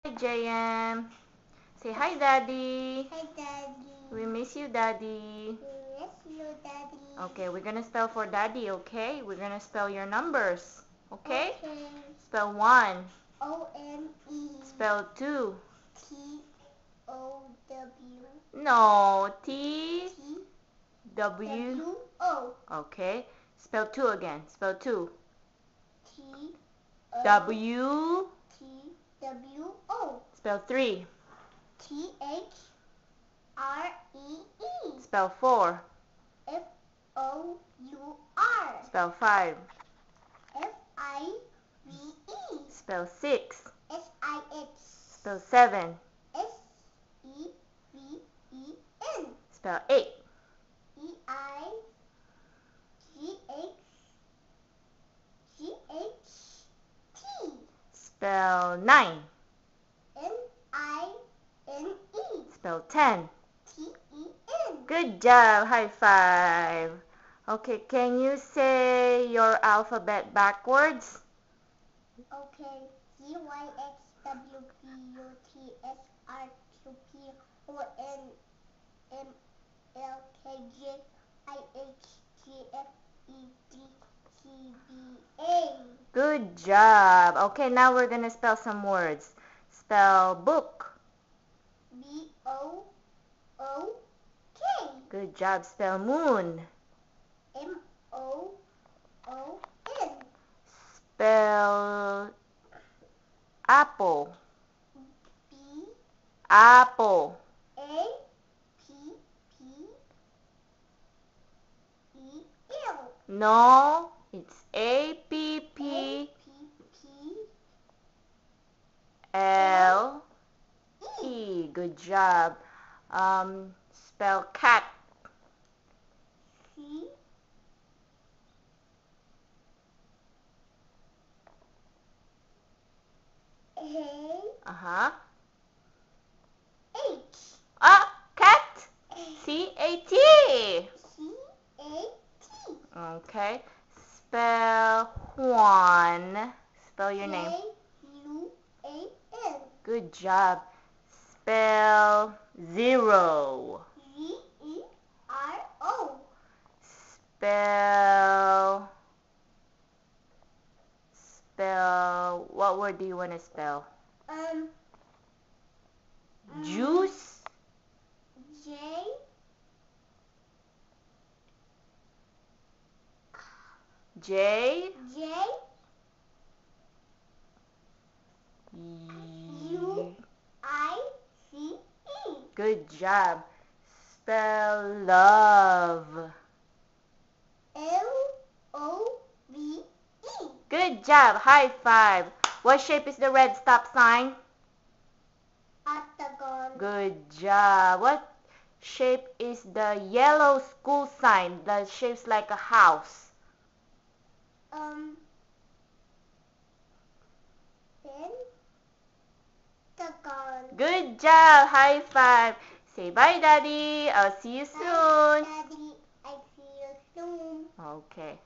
Hi, JM. Say hi, Daddy. Hi, Daddy. We miss you, Daddy. We miss you, Daddy. Okay, we're gonna spell for Daddy, okay? We're gonna spell your numbers, okay? Okay. Spell 1. O-N-E. Spell 2. T-O-W. No, T, W. T-W-O. Okay. Spell 2 again. Spell 2. T-O. W. T-W-O. Spell 3. T-H-R-E-E. Spell 4. F-O-U-R. Spell 5. F-I-V-E. Spell 6. S-I-X. Spell 7. S-E-V-E-N. Spell 8. E-I-G-H-G-H-T. Spell 9. N-I-N-E. Spell 10. T-E-N. Good job. High five. Okay, can you say your alphabet backwards? Okay. Z-Y-X-W-P-U-T-S-R-Q-P-O-N-M-L-K-J-I-H-G-F-E-D-C-B-A. Good job. Okay, now we're gonna spell some words. Spell book. B-O-O-K. Good job. Spell moon. M-O-O-N. Spell apple. B-A-P-P. Apple. E-L. No, it's A-P-P-L-E. A-P-P-L-E. Good job. Spell cat. C. A. Uh-huh. H. Cat. C-A-T. C-A-T. Okay. Spell Juan. Spell your name. J-U-A-N. Good job. Spell 0. Z-E-R-O. Spell, what word do you want to spell? Juice. J. J. J. U-I-C-E. Good job. Spell love. L-O-V-E. Good job. High five. What shape is the red stop sign? Octagon. Good job. What shape is the yellow school sign that shapes like a house? Pentagon. Good job. High five. Say bye, Daddy. I'll see you soon. Daddy, I see you soon. Okay.